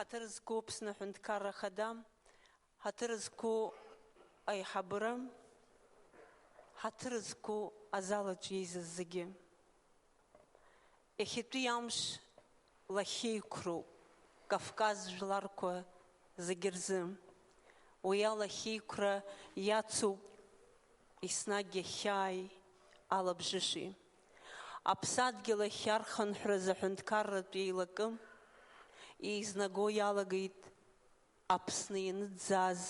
حترزقوا بسنح نتكرر خدام حترزقوا أي حبرم حترزقوا أزالة جيز الزجيم إخيتو يامش لخيكرو كافكاز جلاركو زجرزم ويا لخيكرا ياتسو إسناجي خاي على بجشي أبساد جل خيارخن حرزحن تكرر بيلكم إيزناغو ياлагит Аԥсны ианыӡааз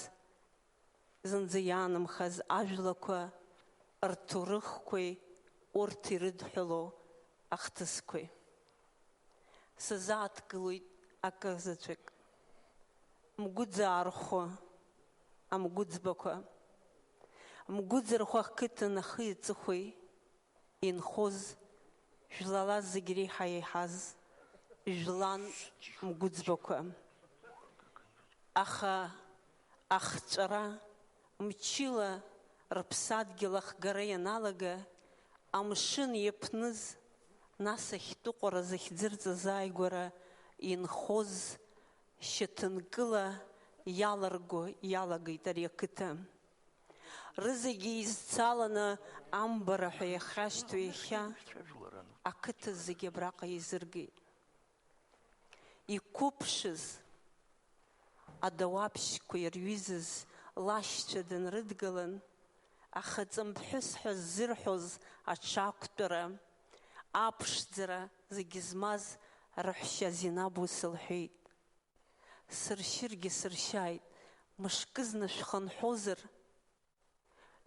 зынӡа иаанымхаз ажәлақәа рҭоурыхқәеи урҭ ирыдҳәалоу ахҭысқәеи сазааҭгылоит аказаҵәык мгәыӡаархәо амгәыӡбақәа мгәыӡырхәа ақыҭан ахи аҵыхәеи инхоз жәлала зегь реиҳа иаиҳаз Жлан мгәыӡбақәа аха ахҵәара мчыла рыԥсадгьыл ахгара ианалага амшын иаԥныз нас ахьтәыҟәара захьӡырҵаз ааигәара инхоз шьаҭанкыла иаларго иалагеит ари ақыҭа рызегьы изцаланы амбара ҳәа иахьашьҭоу иахьа ақыҭа зегьы абраҟа изыргеит иқәыԥшыз адауаԥшьқәа ирҩызыз лашьцәа данрыдгылан ахаҵамԥҳәыс ҳәа ззырҳәоз аҽақәтәара аԥшӡара зегьы змаз рыҳәшьа Зинаб ус лҳәеит сыршьыргьы сыршьааит мышкызны шәхынҳәозар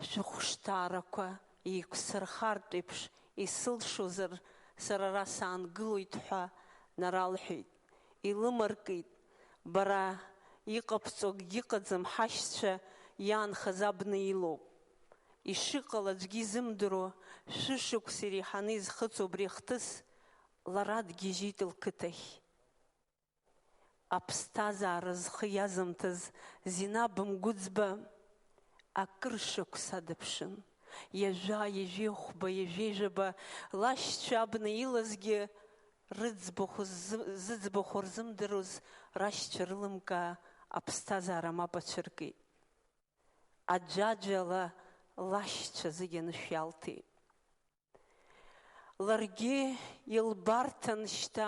шәыхәшҭаарақәа еиқәсырхартә еиԥш исылшозар сара ара саангылоит ҳәа наралҳәеит илымаркит бара иҟабҵо акгьы ыҟаӡам ҳашьцәа иаанхаз абна илоуп ишыҟала аӡәгьы изымдыруа шәышықәса иреиҳаны изхыҵуа абри ахҭыс лара дгьежьит лқыҭахь. Аԥсҭазаара зхы иазымҭаз Зинаб Мгәыӡба акыр шықәса дыԥшын. Иажәа, иажәихәба, иажәижәаба лашьцәа абна илазгьы зыӡбахә рзымдыруаз рашьцәа рылымкаа аԥсҭазаара мап ацәыркит. Аӡәаӡәала лашьцәа зегьы анышә иалҭеит. Ларгьы илбарҭан шьҭа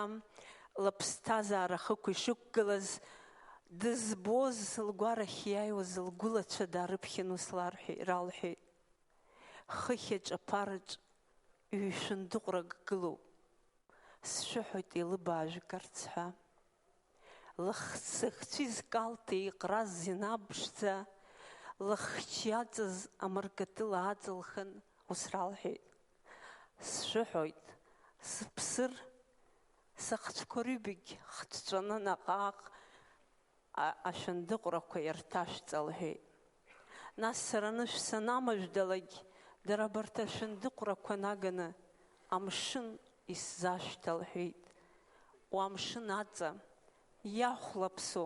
лыԥсҭазаара хықә ишықәгылаз, дызбоз лгәарахь иааиуаз лгәылацәа даарыԥхьан ус ралҳәеит. Хыхь аҿаԥараҿ ҩ-шәындыҟәрак гылоуп. Сшәыҳәоит еилыбаажәгарц ҳәа. Лыхцыхцәы изкалҭа иҟраз Зинаб ԥшӡа, лыхчы иаҵаз амыргатыла аҵылхан, ус ралҳәеит. Сшәыҳәоит, сыԥсыр, сыхцәқәа рҩбагь хҵәҵәаны наҟ-ааҟ ашәындыҟәрақәа ирҭашәҵа лҳәеит. Нас сара анышә санамажәдалакь, дара абарҭ ашәындыҟәрақәа наганы амшын исзашәҭа лҳәеит. Уамшын аҵа иахәлаԥсо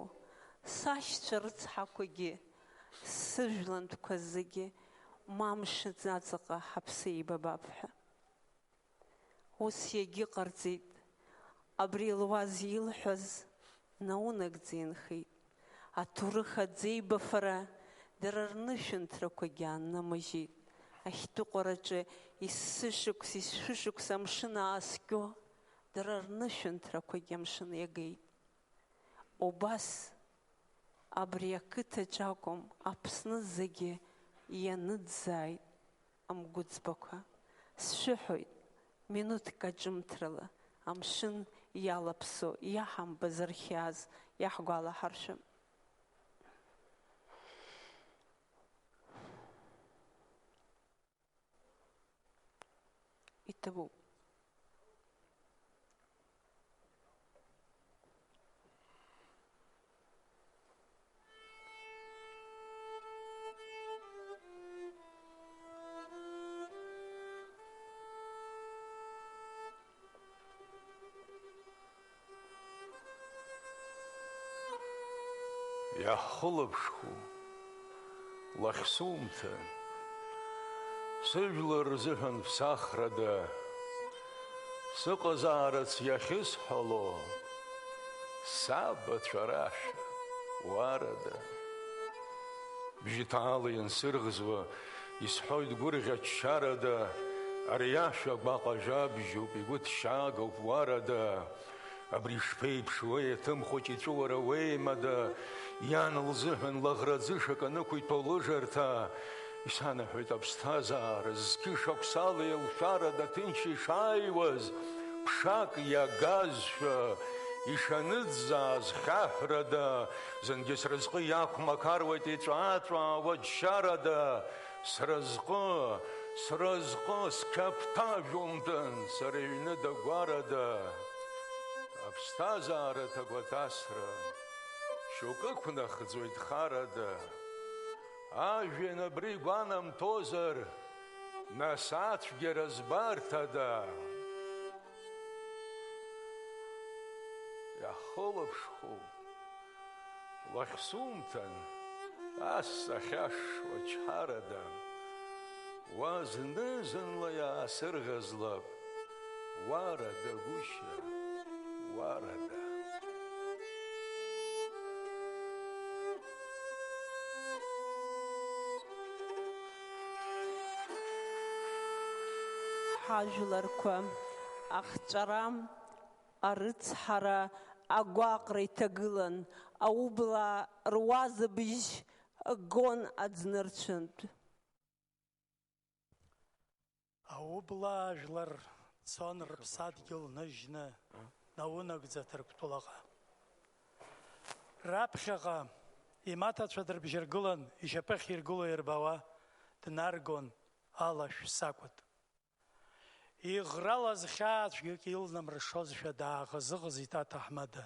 сашьцәа рыцҳақәагьы, сыжәлантәқәа зегьы ма амшын аҵаҟа ҳаԥсы еибабап ҳәа. Ус иагьыҟарҵеит. Абри луаз илҳәаз наунагӡа инхеит. Аҭоурых аӡеибафара дара рнышәынҭрақәагьы ааннамыжьит. Ахьтәыҟәараҿы исышықәс, исшәышықәс амшын ааскьо, дара рнышәынҭрақәагьы амшын иагеит. Убас абри ақыҭаҿ акәым, Аԥсны зегьы ианыӡааит амгәыӡбақәа. Сшәыҳәоит, минуҭк аҿымҭрала амшын иалаԥсо, иаҳамбаз рхьааз иаҳгәалаҳаршәап. Иҭабуп. Иаҳхылаԥшхәу лахьсумҭа, сыжәлар рзыҳәан ԥсахрада, сыҟазаарац иахьысҳәало, сабацәа рашәа уарада. Бжьыҭаала иансырӷзуа, исҳәоит гәырӷьа-ччарада, ари ашәа гәаҟа-жабжьуп, игәы ҭшьаагоуп уарада. Абри шԥеиԥшуеи аҭым хәыҷ иҵәыуара уеимада, иан лзыҳәан лаӷраӡышак анықәиҭәо лыжарҭа, исанаҳәоит аԥсҭазаара зқьы шықәсала еилшәарада ҭынч ишааиуаз, ԥшак иагазшәа, ишаныӡӡааз хьаҳәрада, зынгьы сразҟы иақәмақаруеит иҵәаа-ҵәаауа џьшьарада, сразҟы сқьаԥҭажәумтәын, сара иҩны дагәарада. Аԥсҭазаара ҭагәаҭасра, шьоук ықәнахӡоит харада, ажәҩан абри гәанамҭозар, нас ацәгьара збарҭада. Иаҳхылаԥшхәу лахьсумҭан, ас ахьашшуа чҳарада, уа зны-зынла иаасырӷызлап, уарада гәышьа, уарада. Ҳажәларқәа ахҵәара, арыцҳара, агәаҟра иҭагылан, аублаа руазыбжь гон аӡнырцәынтә. Аублаа жәлар цон рыԥсадгьыл ныжьны, наунагӡа Ҭырқәтәылаҟа. Раԥхьаҟа имаҭацәа дырбжьаргылан, ишьапых иргыло ирбауа, днаргон алашә сакәыт. Иӷралаз хьаацәгьак илнамыршозшәа дааӷызыӷызит аҭаҳмада.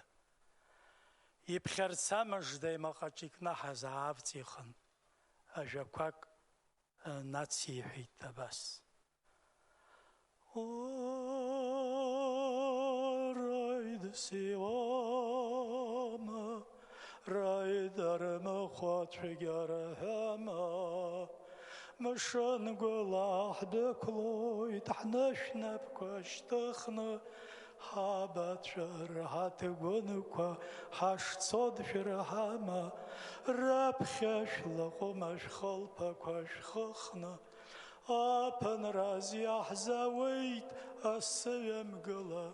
Иԥхьарца мыжда имаҟаҿ икнаҳаз аавҵихын, ажәақәак нациҳәеит абас. سوام رای در مخاطرم مشان گلاه دکلوی تحنش نبکشتخن حابت شرحت گنکا هشت صد فرهما رب خش لقمش خلپا کش خخنا آپن رازی احزاویت اسیم گلا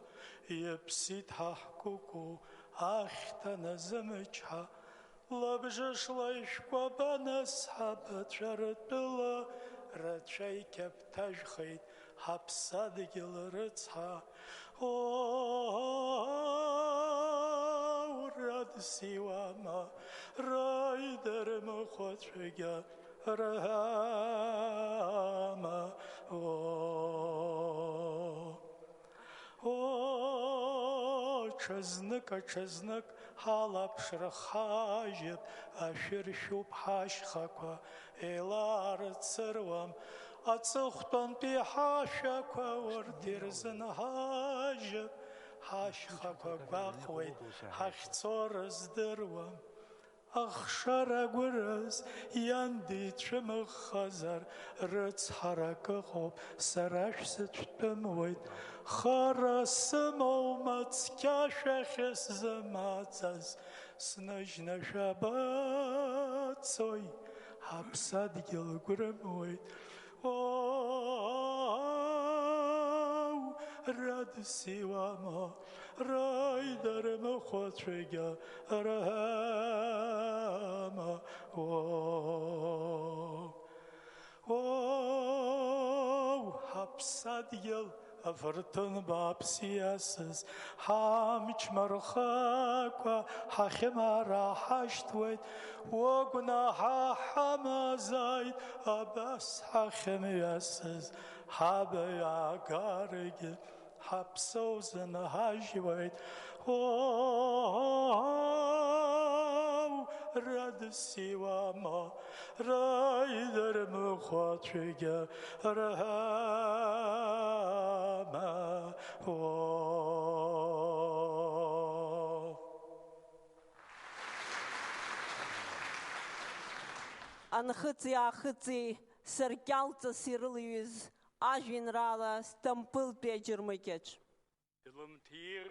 یبسید حقوقو اختن زمچها لبجش لایشکو بنس حبت شرطلا رچای کب تجخید حبساد گل رتها رد سیواما رای در مخاطرگا رهاما چزنک حالب شرخاجب اشر شوب حاش خاکوا ایلار تسروام اتسختان بی حاشکوا وردیرزن حاجب حاش خاکوا باقوید حاش صورز دروام أخشر قرز يندي تشم خزر رتس حركة خوب سرش ستمويد خرس مومت كاشخس زماتز سنجن شبات سوي حبساد جل قرمويد رد سیواما رای در مخاطرگا رهاما حبساد یل افرتن باب سیاسس حامچ مرخاکوا حخما را حشت وید وگناها حما زاید ابس حخم یاسس حبی آگارگی حبسوزن هاجوید رد سیواما رای در مخاطرگا رهاما Анхыҵи-аахыҵи сыркьалҵас ирылҩыз ажәеинраала Стампылтәи аџьырмыкьаҿ. Илымҭир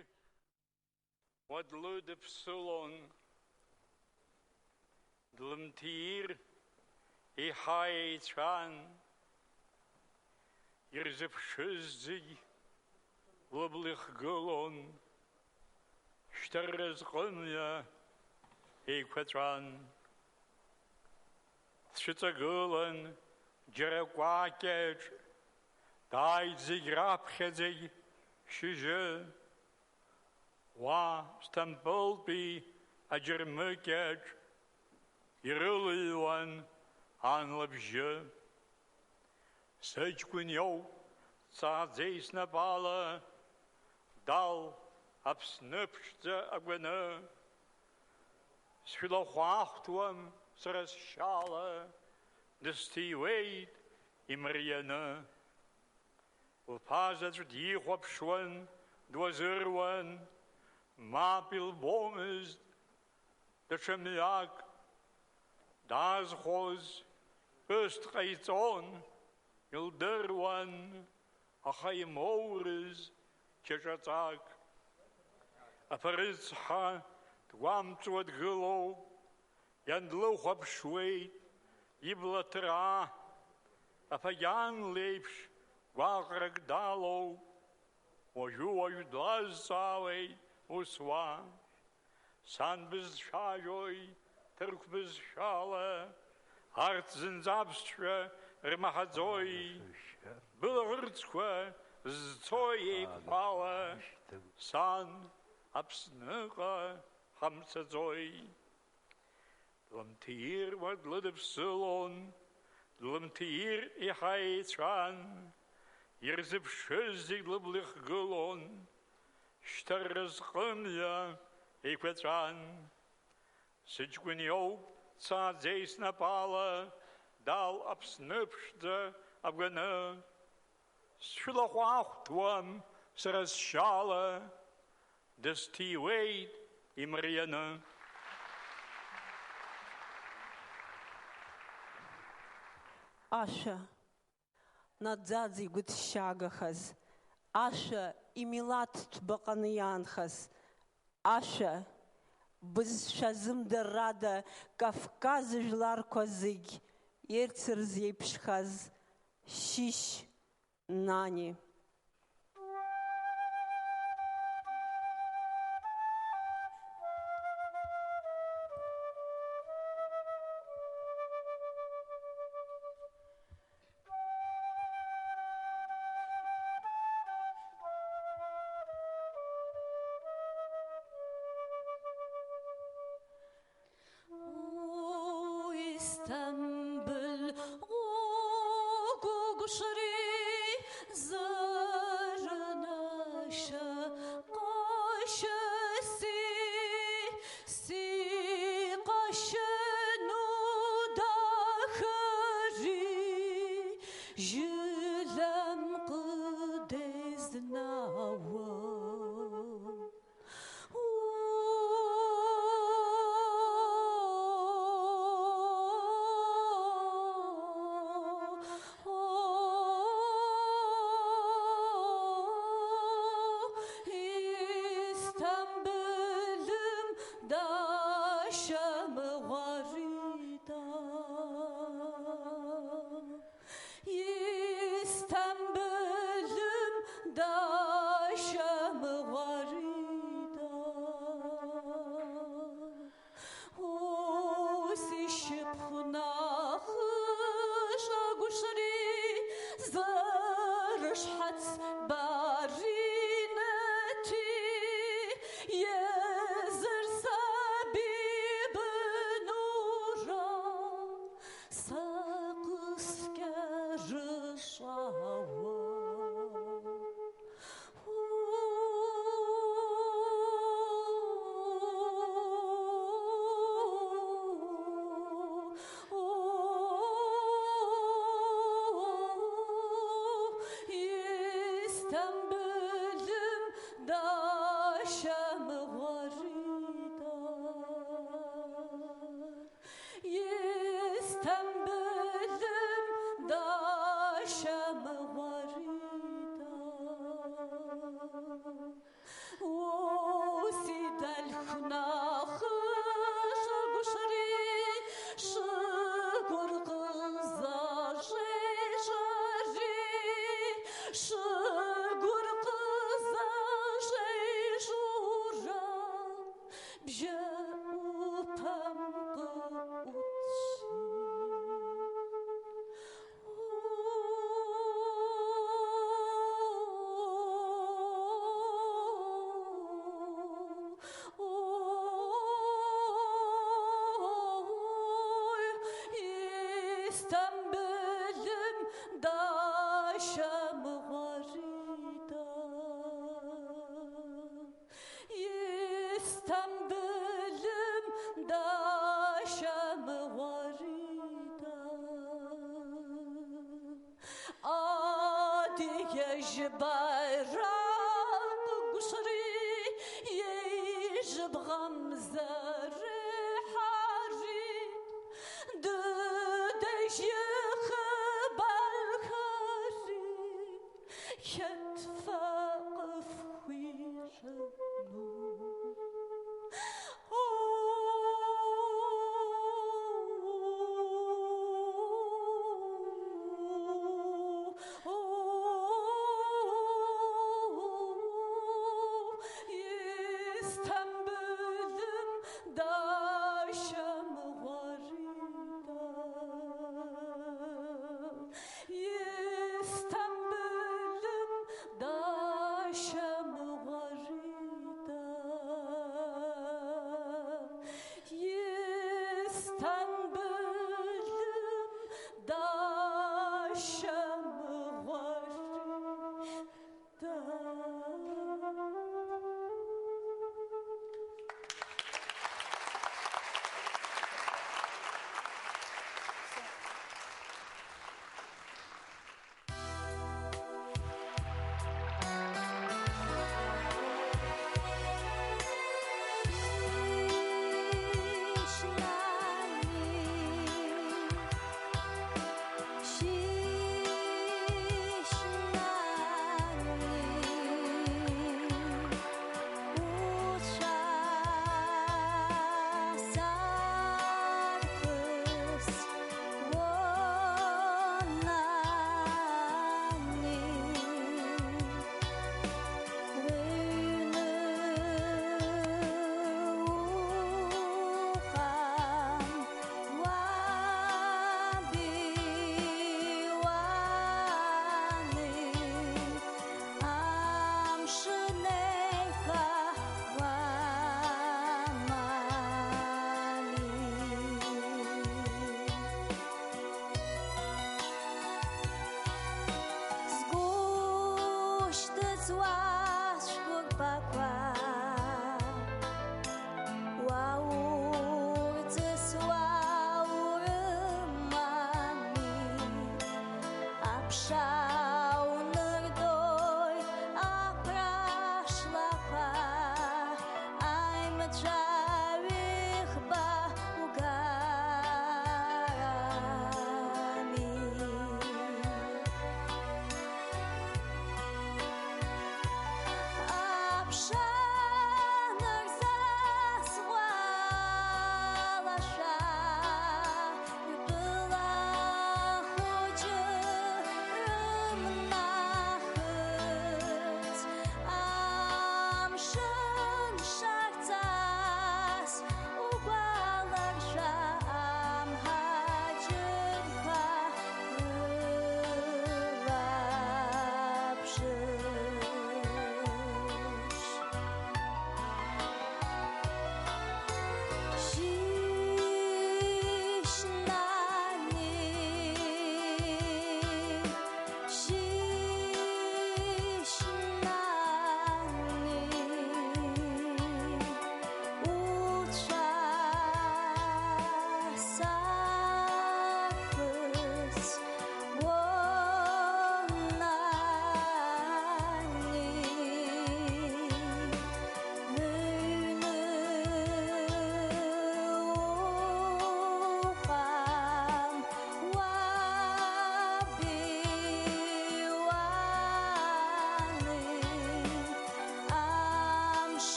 уа длыдыԥсылон, длымҭир иҳа еицәан, ирзыԥшыз зегь лыбла ихгылон, шьҭа рразҟымҩа еиқәаҵәан. Дцәыҵагылан џьара кәакьаҿ, дааит зегь раԥхьаӡагь шьыжьы, уа Стампылтәи аџьырмыкьаҿ ирылыҩуан ан лыбжьы. Сыҷкәын иоуп, дҵааӡеи снапала, дал Аԥсны ԥшӡа агәаны, сшәылахәаахәҭуам сара сшьала, дысҭиуеит имарианы. Лԥазаҵә дихәаԥшуан, дуазыруан, мап илбомызт даҽа мҩак. Даазхәоз ԥҳәыс дҟаиҵон, илдыруан, аха имоурыз ҷаҿаҵак. Аԥарыцҳа дгәамҵуа дгылоуп, иан длыхәаԥшуеит ибла ҭраа, аԥагьан леиԥш гәаҟрак далоуп, уажәы-уажә длазҵаауеит ус уа. Сан бызцәажәои ҭырқә бызшәала, арҭ зынӡа аԥсшәа рмаҳаӡои, былаӷырӡқәа зцо еиқәԥала, сан Аԥсныҟа ҳамцаӡои. Длымҭир уа длыдыԥсылон, длымҭир иҳа еицәан, ирзыԥшыз зегь лыбла ихгылон, шьҭа рразҟымҩа еиқәаҵәан. Сыҷкәын иоуп, дцааӡеи снапала, дал Аԥсны ԥшӡа агәаны. Сшәылахәаахәҭуам сара сшьала, dus die weet imriana. Аша наӡаӡ игәыҭшьаагахаз, Аша имилаҭ ҭбаҟаны иаанхаз, Аша бызшәа зымдыррада Кавказ жәларқәа зегь ирцырз еиԥшхаз, Шьышь Нани.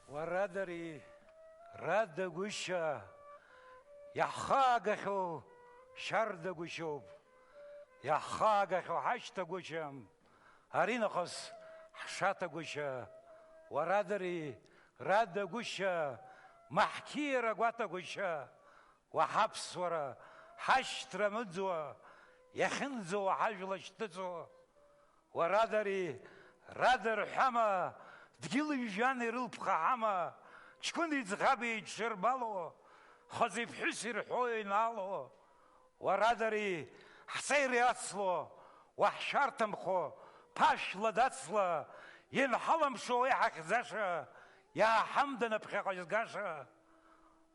وردري رد قشة يحاقخو شرد قشوب يحاقخو حشت قشم هرينخص حشات قشة وردري رد قشة محكيرة قوات قشة وحبس ورا حشت رمزو يخنزو حجلشتزو وردري ردر حما دقيل جاني رلبخ حما شكون يتغابي تشربالو خزيف حسير حوي نالو ورادري حسيري أصلو وحشارتمخو باش لداتسلا ينحلم شوي حق زاشا يا حمدنا بخيق جزقاشا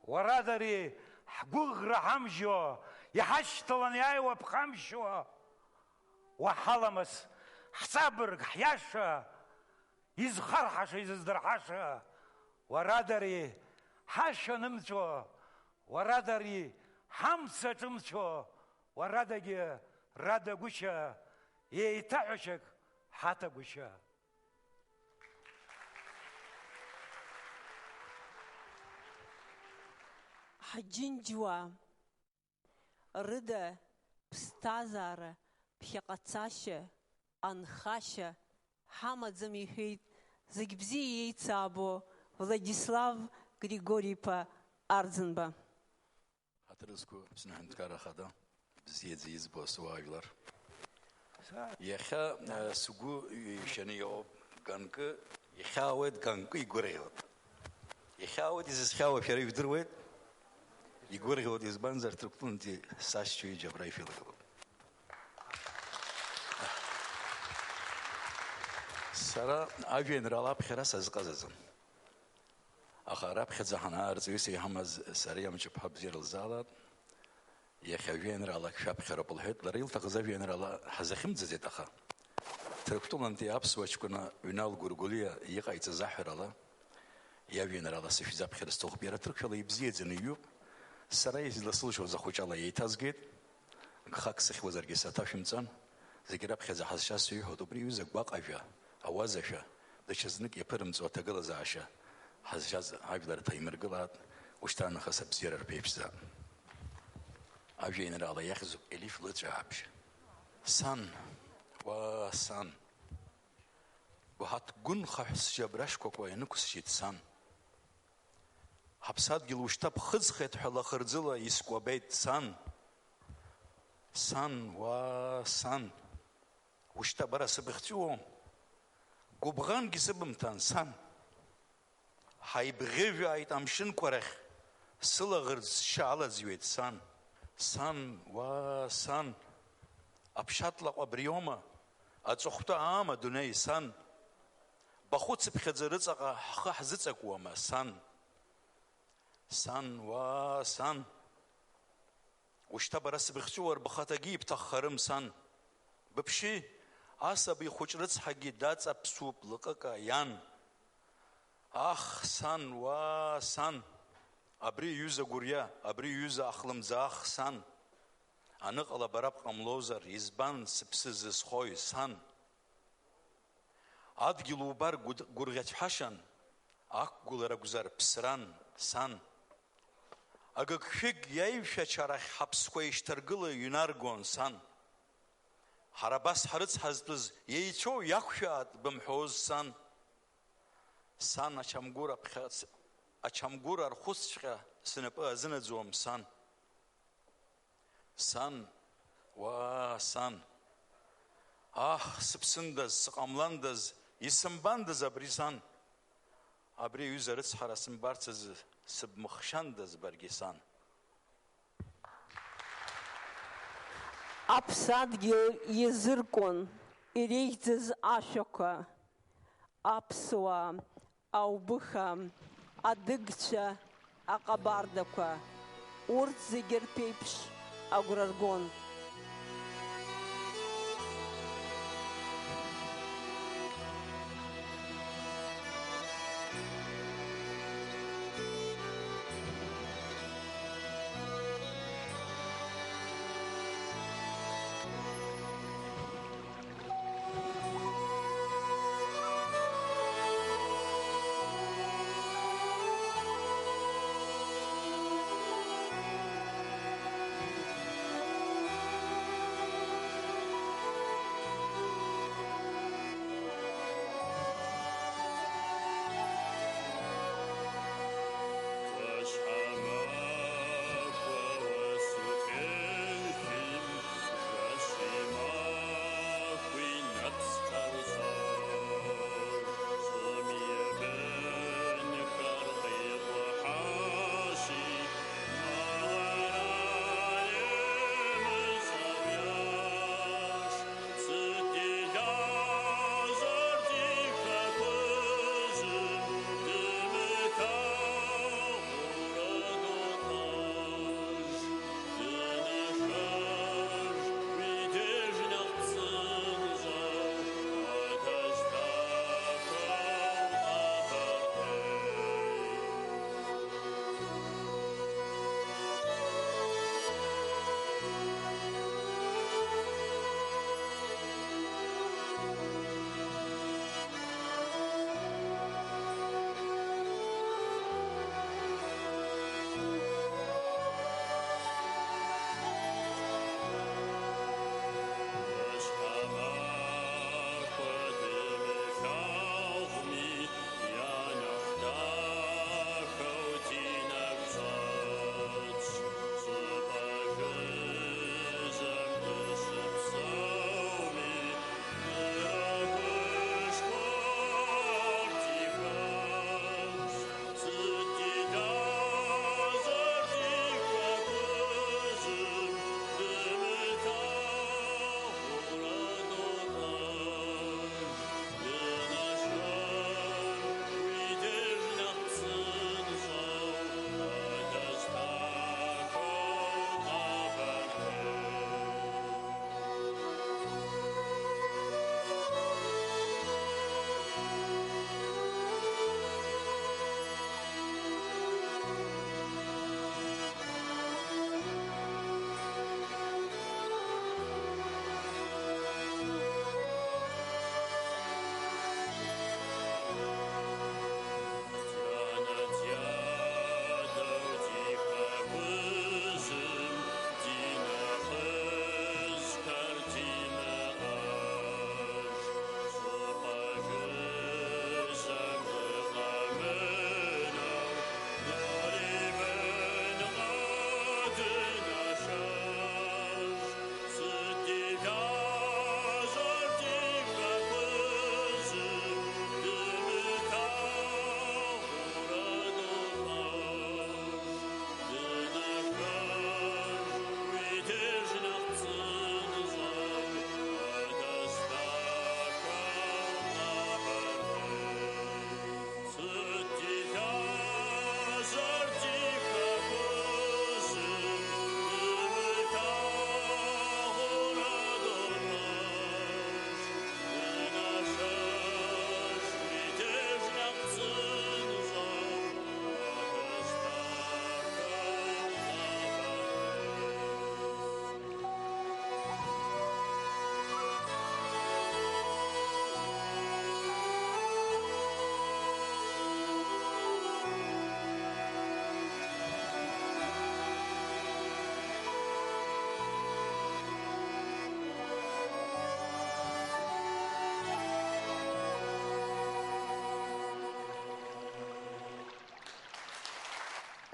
ورادري حقوق رحمجو يحشتلن يايوة بخمشو وحلمس حسابر حياشا يزخر حاشا يزدر حاشا ورادري حاشا نمشو ورادري حمسة تمشو ورادري رادا قشا يتعشك حتى قشا حجنجوا ردا بستازارة بحقاتاشا أنخاشا حمد زميحيد زجبزي يتسابو Владислав Григорьевна Арзенба. Hatırızku sünahın karahada bizyeziz bu suaylar. Yaha sugu şeniyo gankı yahavet gankı igoreyot. Yahavet iz yahavet şerif durvet igoreyot iz banzar truktunti saççuyu cebrayfilik. Sara avienrala bxeras azqazazın. أخراب خزحنا أرزويسي همز سريع مش بحب زير الزالات يا خوين رالا شاب خرب الهيد لريل تغزافين رالا حزخم زيت أخا تركتون أنتي أبس وشكونا ونال غرغوليا يقع يتزحر رالا يا وين رالا سفيزاب خرستوخ بيرا ترك شالا يبزيد زنيوب سراي لسلش وزخوش الله يتازجيد خاك سخ وزرجي ساتافيمتان زكراب خزح حساسي هدوبري وزك باق أفيا أوازشة دشزنك يبرمز وتقل زعشة حزجاز عبدالله تيمرقلات وشتان خسب زيرر بيبسا عبجين رالا يخزب إليف لجعبش سان وسان وهات قن خحس جبرش كوكوية نكس شيت سان حبسات جل وشتاب خزخت حلا خرزلا يسكوا بيت سان سان وسان وشتاب رأس بختيو قبغان جسبمتان سان حيبغيو عيت أمشن كورخ سلغرز شعلا زيويت سان سان وسان أبشات لق أبريوما أتوختا عاما دوني سان بخوت بخزرزق حزتك وما سان سان وسان وشتبرس بختور بخاتجيب تخرم سان ببشي عصبي خجرت حقي دات أبسوب لقاك يان أخ سان وسان أبري يوزا غوريا أبري يوزا أخلم زاخ سان أنقل براب قملوزر يزبان سبسز خوي سان أدجلو بار غورغت حشان أقول رجزر بسران سان أجك فيك يايف شرح حبس خويش ترجله ينارجون سان حرباس حرس حزبز ييتشو يخشات بمحوز سان сан ачамгәыр архәысҵәҟьа снапы азынаӡуам, сан. Сан, сан. Сыԥсындаз, сыҟамландаз, исымбандаз абри сан. Абри аҩыза рыцҳара сымбарц азы сыбмыхшьандаз баргьы, сан. Аԥсадгьыл иазыркуан иреиӷьӡаз ашәақәа, аԥсуаа, аубыха, адыгцәа, аҟабардақәа, урҭ зегьы рԥеиԥш агәра ргон.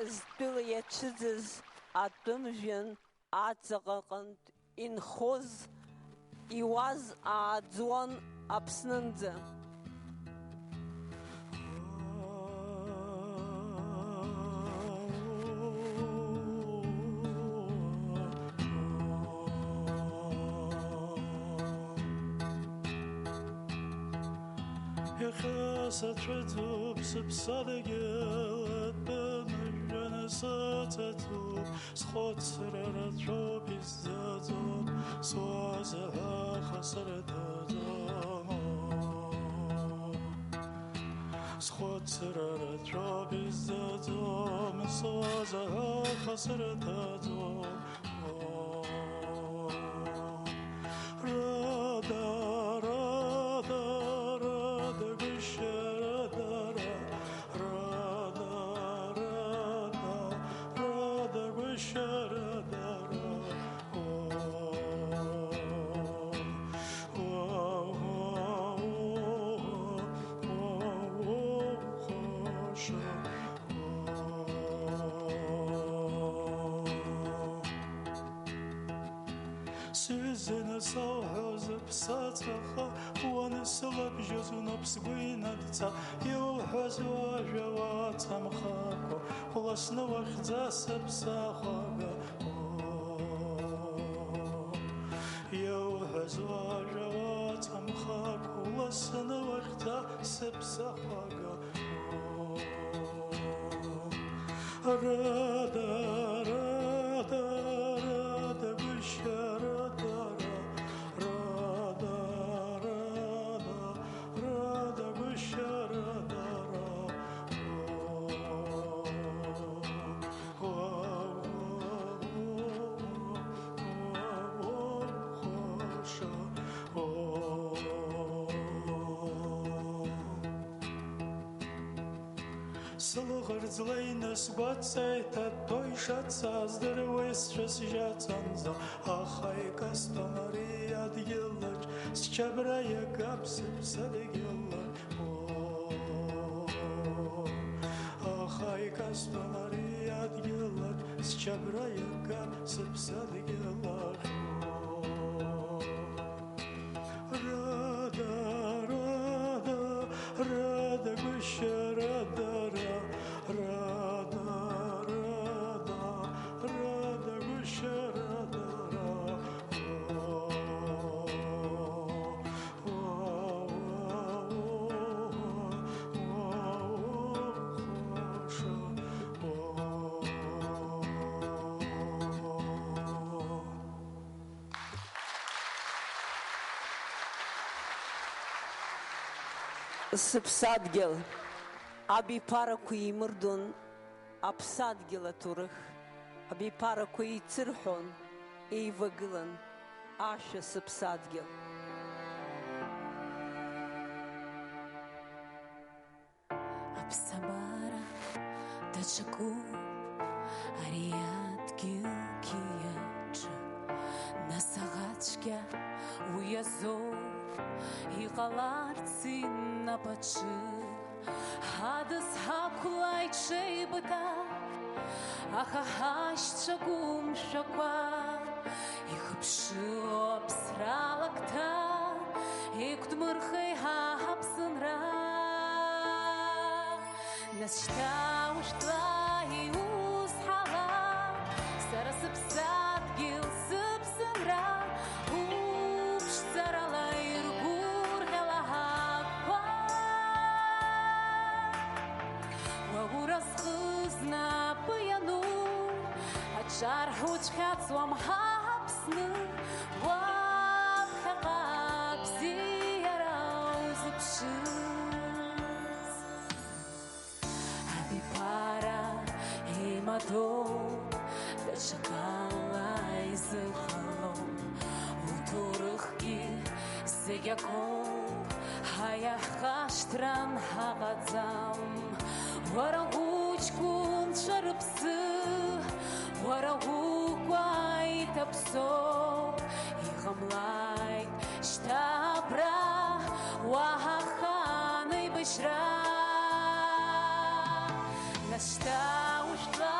Zdula yachizes atumjin atzaqaqant inhoz iwaz adzwan apsnanza. Satratub subsadagil ben satratub schotsratrub izzatub swazaha khasratadum schotsratrub izzatub swazaha khasratadum ونسلب جزون بسقينا دتا يوحزوا جوات مخاكو خلصنا وخزاس بساخاقا يوحزوا جوات مخاكو خلصنا وخزاس بساخاقا رادا رادا رادا بشارة Злейна сбацайта той шатса здоровес шасжатанза ахай кастомария дгеллач с чабрая капсып садгеллач ахай кастомария дгеллач с чабрая капсып садгеллач рада рада рада гушарада Сыпсадгел, абипараку имырдун, апсадгела турых, абипараку и цирхон, и вагылан, аша сыпсадгел. Апсабара, тачаку, ариат гюкияча, насагачка, уязов, и қаларцин напачы Хадыс хақулай чейбыта Ахахаш чагум шаква И хыпшы обсралакта И кудмырхай хапсынра Насчта уштла и узхала Сарасып садгил сыпсынра Упш царалай Жархуч хацвам хапсны Вабхақап зияраузыпшыз Абипара имадом Дашакалай зыхалом Утурыхки зегяком Хаяхаштран хағадзам Варагучкун шарыпсы Варагуквай тапсо Игамлайт штабра Вахаханы бышра Нашта ушла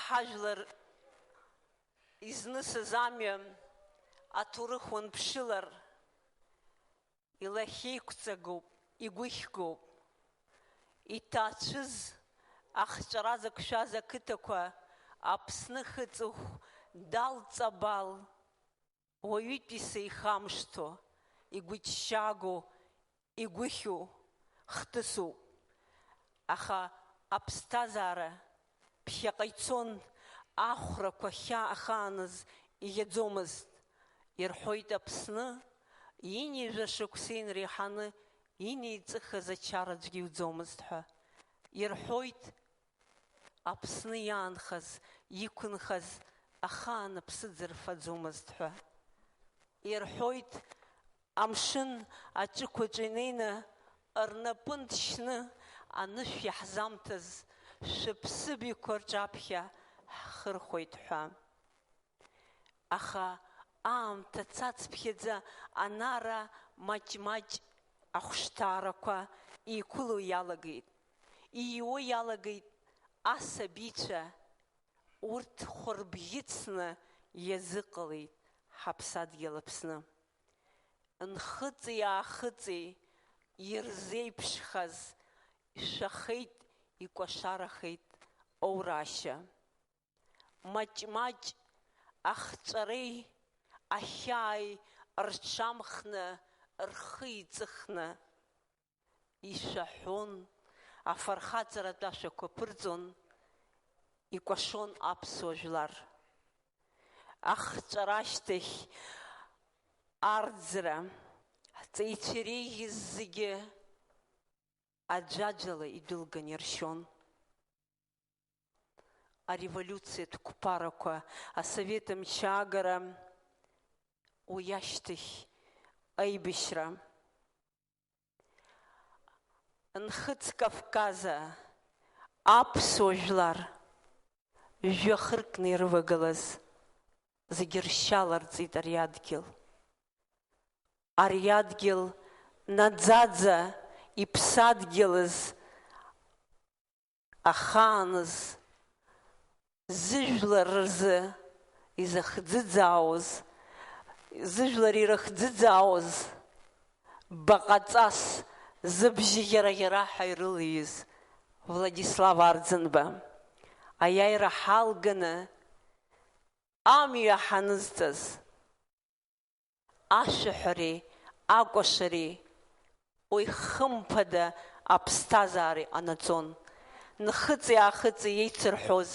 ҳажәлар изнысыз амҩа аҭоурых уанԥшылар, илахьеиқәҵагоуп, игәыхьгоуп. Иҭаацәыз ахҵәара зықәшәаз ақыҭақәа Аԥсны хыҵыхә далҵабал, уаҩытәыҩса ихамышҭо, игәыҭшьааго, игәыхьу хҭысуп. Аха аԥсҭазаара ԥхьаҟа ицон, ахәрақәа ахааныз иӷьаӡомызт. Ирҳәоит Аԥсны инижә шықәса инреиҳаны инеиҵыхыз ачара аӡәгьы иуӡомызт ҳәа. Ирҳәоит Аԥсны иаанхаз, иқәынхаз ахаан аԥсыӡ рфаӡомызт ҳәа. Ирҳәоит амшын аҿықәаҿы инеины рнапы нҭшьны анышә иаҳзамҭаз шәыԥсыбаҩқәа рҿаԥхьа ҳхырхәоит ҳәа. Аха аамҭа цацԥхьаӡа анара маҷ-маҷ ахәшҭаарақәа еиқәыло иалагеит. Ииуа иалагеит асабицәа, урҭ хәырбӷьыцны иазыҟалеит ҳаԥсадгьыл Аԥсны. Нхыҵи-аахыҵи ирзеиԥшхаз ишәахеит, икәашарахеит оурашьа. Маҷ-маҷ ахҵәареи ахьааи рҽамхны, рхы иҵыхны ишәаҳәон, афырхаҵаратә ашәақәа ԥырҵон, икәашон аԥсуа жәлар. Ахҵәара ашьҭахь арӡра, ҳҵеицәа иреиӷьыз зегьы аӡәаӡәала идәылган иршьон. Ареволиуциатә қәԥарақәа, асовет мчаагара, уи ашьҭахь аибашьра. Нхыҵ Кавказа аԥсуа жәлар жәҩахыркны ирывагылаз зегьы ршьаларҵеит ари адгьыл. Ари адгьыл наӡаӡа иԥсадгьылыз, ахааныз, зыжәлар рзы изахӡыӡаауаз, зыжәлар ирыхӡыӡаауаз баҟаҵас зыбжьы ӷьара-ӷьараҳәа ирылиз Владислав Арӡынба, аиааира ҳалганы амҩа ҳанызҵаз, ашәаҳәареи, акәашареи, уи хымԥада аԥсҭазаареи ҟанаҵон. Нхыҵи-аахыҵи еицырҳәоз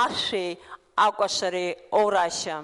ашәеи, акәашареи оурашьа.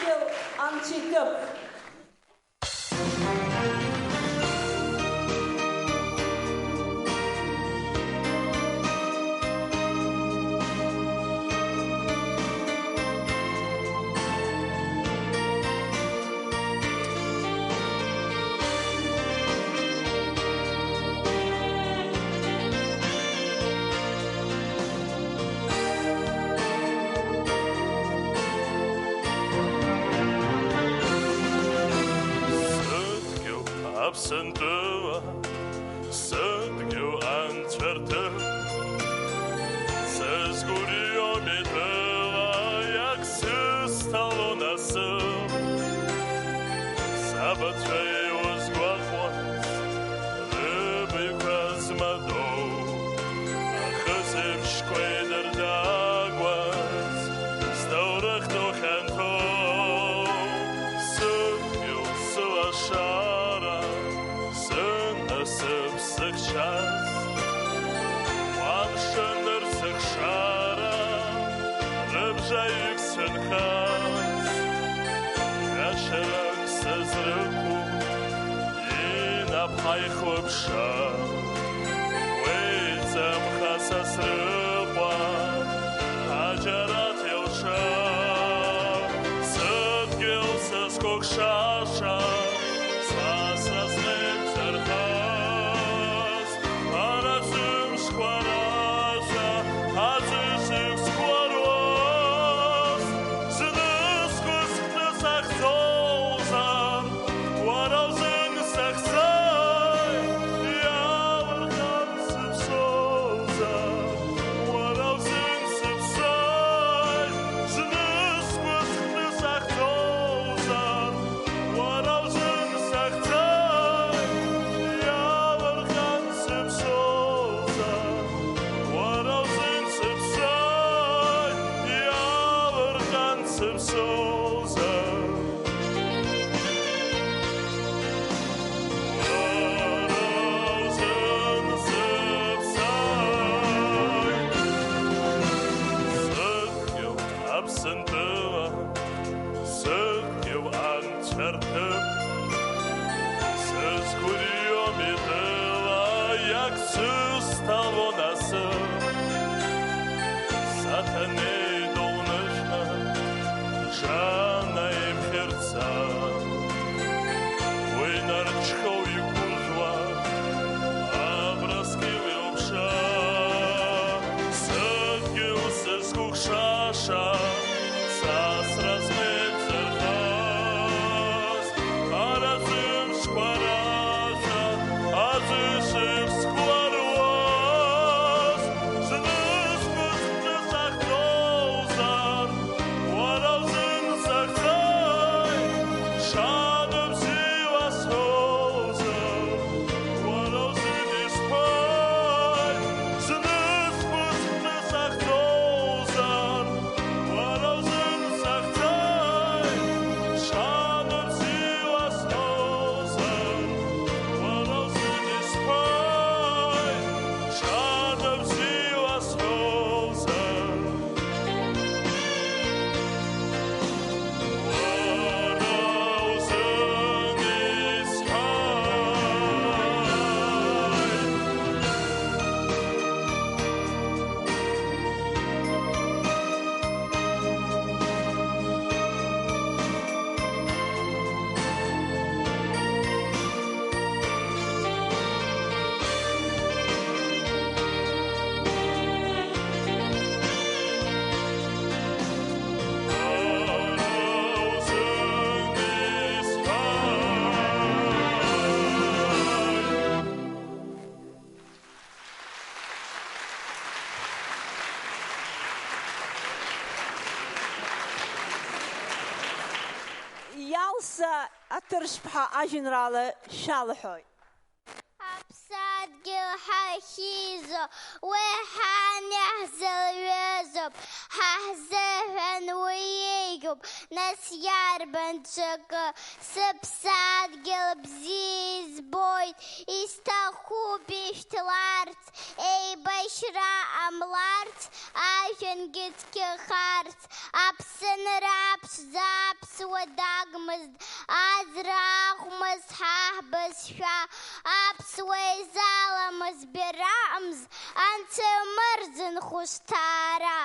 Адгьыл анцәа итәып. Absentøa, sødgjo antvertø, Сezguryo mitøa, jak systalo na søv. Sabatvej uzgvahwas, rybikwas madou, Achazim shkweder dagwas, Staurach dochanto, Sødgjo suashara, Sëpsëk qas, Wan shëndër së kshara, Rëbzha yuk së n'kas, Nga shërëk së zrëku, Jina p'haj khubsha, Wejtëm khasa srëpa, Hajarat yelsha, Sët gil së skok shasha, Atırşpha ajinralı şalhoy. Apsad gil hahizo, we hanehzel vezub, hahzeven weyegub, nas yarban çakı, sıpsad gil bziz boyd, istahu biştilart, ey başra amlart, ajin gitki hart, apsın raps zaps Аԥсуа дагмызт, азраахәмыз ҳаҳбызшәа, аԥсуа изаламыз бираамз, анцемырзын хәышҭаара.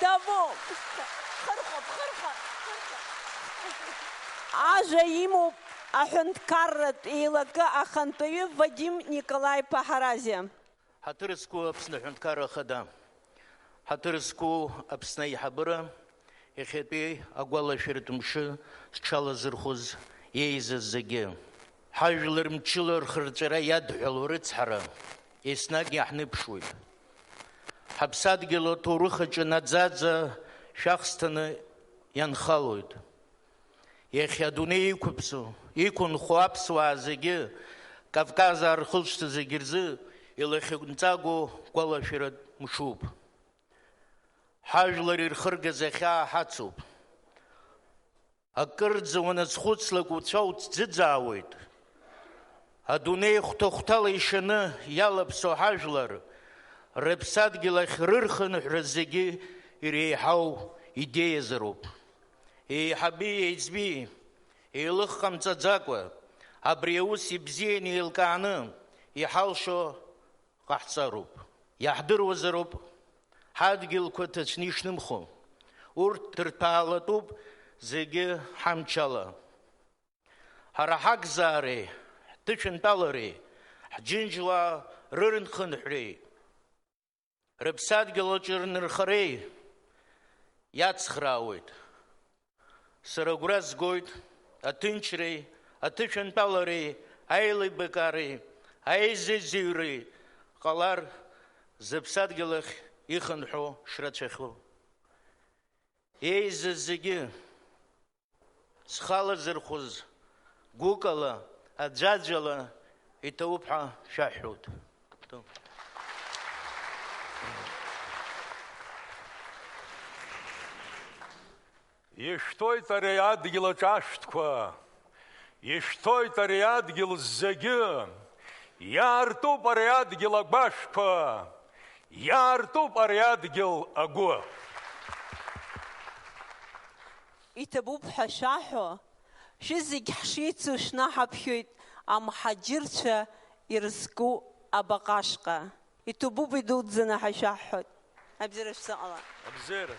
Давоп! Хырхәап, хырхәап! Ажәа имоуп аҳәынҭқарратә еилакы ахантәаҩы Вадим Николаи Паҳаразиа. Ҳаҭыр зқәу Аԥсны Аҳәынҭқарра Ахада, ҳаҭыр зқәу Аԥсны аиҳабыра, иахьатәи агәалашәаратә мшы зҽалазырхәыз еизаз зегьы. Ҳажәлар мчыла рхырҵәара иадҳәало рыцҳара еснагь иаҳныԥшуеит. Ҳаԥсадгьыл аҭоурых аҿы наӡаӡа шәахсҭаны ианхалоит. Иахьа адунеи иқәыԥсо, иқәынхо аԥсуаа зегьы, Кавказаа рхылҵшьҭа зегьы рзы илахьынҵаго гәалашәаратә мшуп. Ҳажәлар ирхыргаз ахьаа ҳацуп. Акырӡа уаназхәыцлак уцәа уҭӡыӡаауеит. Адунеи хәҭа-хәҭала ишаны иалаԥсо ҳажәлар, рыԥсадгьыл ахь рырхынҳәра зегьы иреиҳау идеиазароуп. Еиҳаби еиҵби, еилыхҟамҵаӡакәа, абри аус ибзианы еилкааны иҳалшо ҟаҳҵароуп. Иаҳдыруазароуп ҳадгьылқәа ҭацәны ишнымхо. Урҭ рҭәаалатәуп зегьы ҳамчала. Ҳара ҳакзаареи, ҳҭышәынтәалареи, ҳџьынџьуаа рырхынҳәреи, рыԥсадгьыл аҿы рнырхареи иацхраауеит. Сара агәра згоит аҭынчреи, аҭышәынтәалареи, аилибакаареи, аизазыҩреи ҟалар зыԥсадгьыл ахь ихынҳәо шрацәахьоу. Еизаз зегьы зхалазырхәыз гәыкала, аӡәаӡәала иҭауп ҳәа шәаҳәоит. Ишәҭоит ари адгьыл аҿашәҭқәа, ишәҭоит ари адгьыл зегьы, иаартуп ари адгьыл агәашәқәа, иаартуп ари адгьыл агәы. Иҭабуп ҳәа шәаҳәо, шәызегь ҳшицу шәнаҳаԥхьоит амҳаџьырцәа ирызку абаҟашҟа. Иҭабуп идуӡӡаны ҳашәаҳҳәоит. Абзиара шәзыҟала. Абзиара.